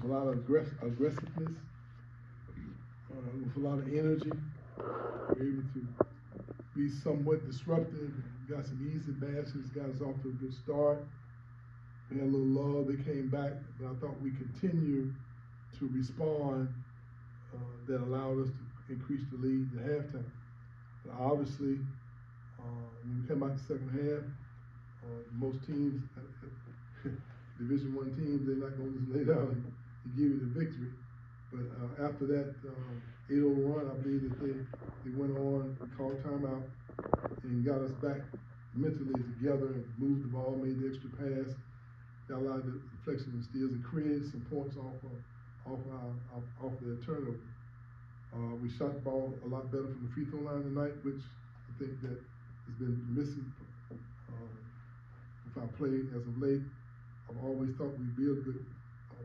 with a lot of aggressiveness, with a lot of energy. We're able to be somewhat disruptive. Got some easy baskets, got us off to a good start. We had a little lull, they came back, but I thought we continued to respond that allowed us to increase the lead at halftime. But obviously, when we came out the second half, most teams, Division I teams, they're not going to just lay down and give you the victory. But after that 8-0 run, I believe that they went on, called timeout, and got us back mentally together and moved the ball, made the extra pass, got a lot of deflection and steals, and created some points off their turnover. We shot the ball a lot better from the free throw line tonight, which I think that has been missing with our play as of late. I've always thought we'd be a good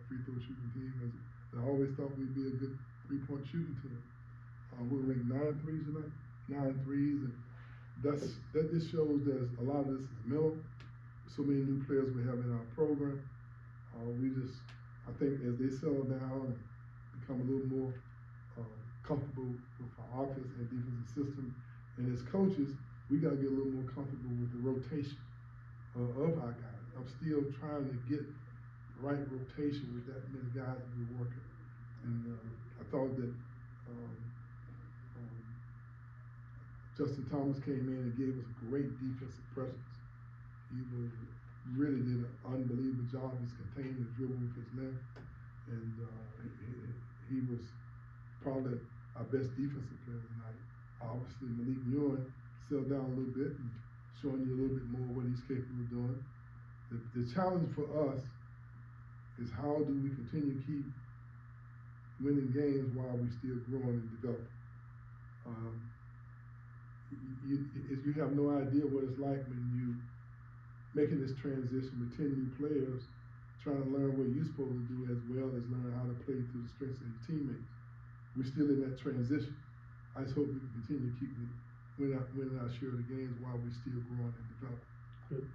free throw shooting team, and I always thought we'd be a good three-point shooting team. We were making 9 threes tonight, 9 threes, and that just shows that a lot of this is mental. So many new players we have in our program. I think as they settle down and become a little more comfortable with our offense and defensive system, and as coaches, we got to get a little more comfortable with the rotation of our guys. I'm still trying to get the right rotation with that many guys that we're working. And I thought that Justin Thomas came in and gave us a great defensive presence. He really did an unbelievable job. He's contained the dribble with his left, and he was probably our best defensive player tonight. Obviously, Malik Ewing settled down a little bit and showing you a little bit more what he's capable of doing. The challenge for us is how do we continue to keep winning games while we still growing and developing. You have no idea what it's like when you making this transition with 10 new players, trying to learn what you're supposed to do as well as learn how to play to the strengths of your teammates. We're still in that transition. I just hope we can continue to keep winning our share of the games while we're still growing and developing.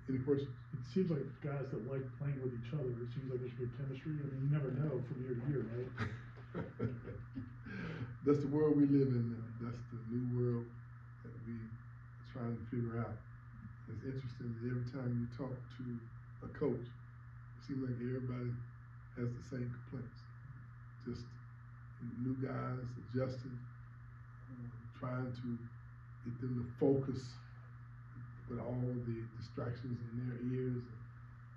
Any questions? It seems like guys that like playing with each other, it seems like there's good chemistry. I mean, you never know from year to year, right? That's the world we live in now. That's the new world that we are trying to figure out. It's interesting that every time you talk to a coach, it seems like everybody has the same complaints. Just new guys adjusting, trying to get them to focus with all the distractions in their ears and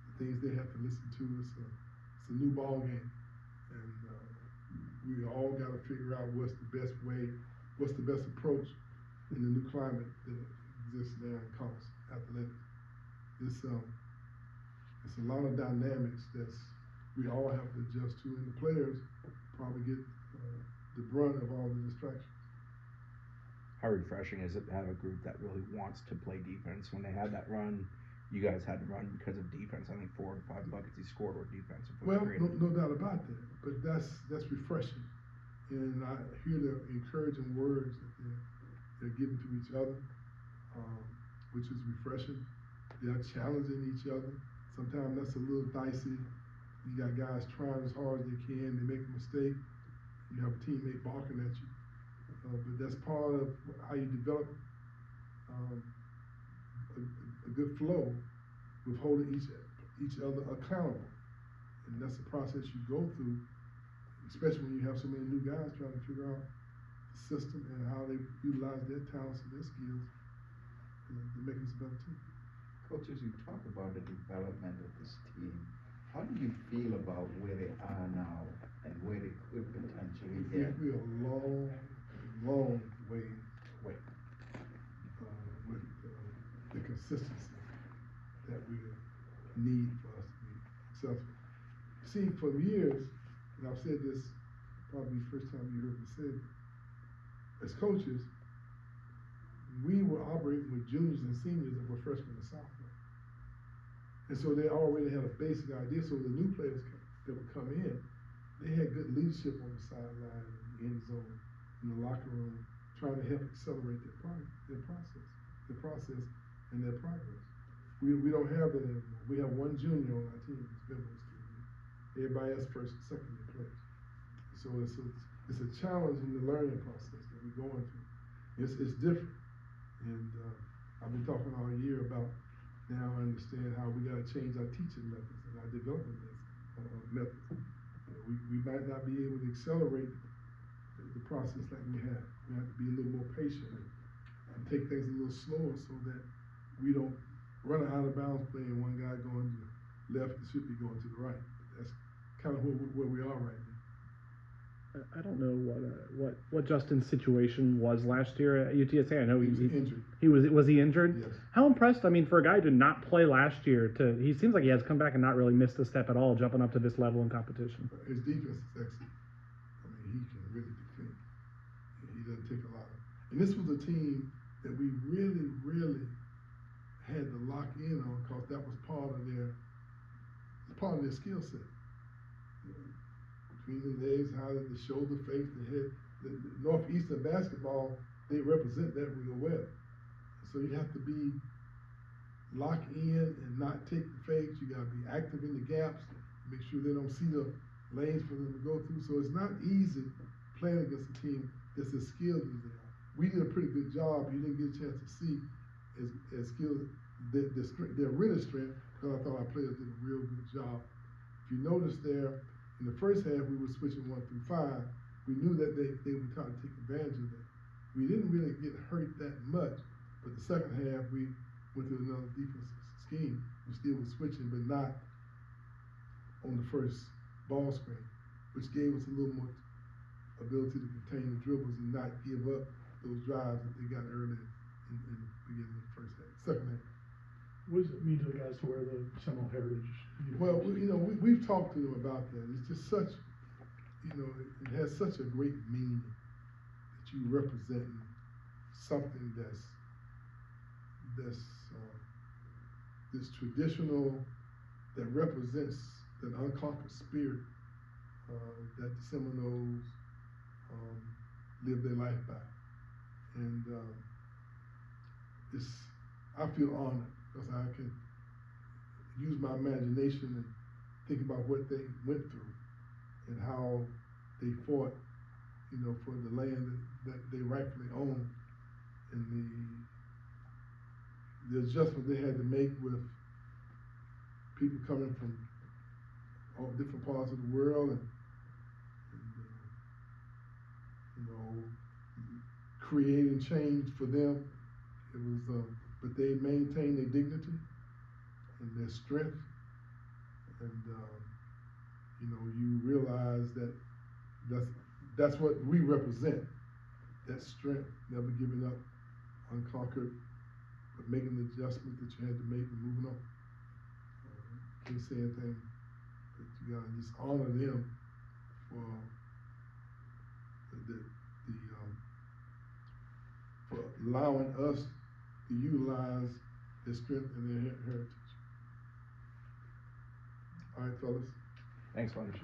the things they have to listen to. It's a new ball game, and we all got to figure out what's the best way, what's the best approach in the new climate that exists there in college athletics. It's a lot of dynamics we all have to adjust to, and the players probably get the brunt of all the distractions. How refreshing is it to have a group that really wants to play defense? When they had that run, you guys had to run because of defense. I think 4 or 5 buckets he scored were defensive. Well, no doubt about that. But that's refreshing, and I hear the encouraging words that they're giving to each other, which is refreshing. They're challenging each other. Sometimes that's a little dicey. You got guys trying as hard as they can. They make a mistake. You have a teammate barking at you. But that's part of how you develop a good flow with holding each other accountable. And that's the process you go through, especially when you have so many new guys trying to figure out the system and how they utilize their talents and their skills to make us a better team. Coaches, you talk about the development of this team. How do you feel about where they are now and where they could potentially get? We're a long way away with the consistency that we need for us to be successful. See, for years, and I've said this probably the first time you heard me say it, as coaches, we were operating with juniors and seniors that were freshmen and sophomores. And so they already had a basic idea. So the new players that would come in, they had good leadership on the sideline, in the end zone, in the locker room, trying to help accelerate their process and their progress. We don't have that anymore. We have one junior on our team who's been with us 2 years. Everybody else first and second year players. So it's a challenge in the learning process that we're going through. It's different. And I've been talking all year about now I understand how we got to change our teaching methods and our development methods. You know, we might not be able to accelerate the process like we have. We have to be a little more patient and take things a little slower so that we don't run out of bounds playing one guy going to the left that should be going to the right. That's kind of where we are right now. I don't know what Justin's situation was last year at UTSA. I know He was injured. Was he injured? Yes. How impressed? I mean, for a guy to not play last year, he seems like he has come back and not really missed a step at all, jumping up to this level in competition. His defense is excellent. I mean, he can really defend. He doesn't take a lot of. And this was a team that we really, really had to lock in on because that was part of their skill set. Between the legs, how the shoulder face, the head, the Northeastern basketball, they represent that real well. So you have to be locked in and not take the fakes. You got to be active in the gaps, make sure they don't see the lanes for them to go through. So it's not easy playing against a team that's as skilled as they are. We did a pretty good job. You didn't get a chance to see as skilled their really strength because I thought our players did a real good job. If you notice there, in the first half, we were switching 1 through 5. We knew that they would try to take advantage of that. We didn't really get hurt that much, but the second half, we went to another defensive scheme. We still were switching, but not on the first ball screen, which gave us a little more ability to contain the dribbles and not give up those drives that they got early in the beginning of the first half, second half. What does it mean to the guys to wear the Seminole Heritage uniforms? Well, we've talked to them about that. It's just such, it has such a great meaning that you represent something that's traditional, that represents that unconquered spirit that the Seminoles live their life by. And I feel honored because I can use my imagination and think about what they went through and how they fought, for the land that they rightfully own, and the adjustment they had to make with people coming from all different parts of the world and creating change for them. It was, but they maintained their dignity and their strength, and you realize that that's what we represent. That strength, never giving up, unconquered, but making the adjustment that you had to make and moving on. Can't say anything, but you gotta just honor them for for allowing us to utilize their strength and their heritage. All right, fellas. Thanks, Leonard.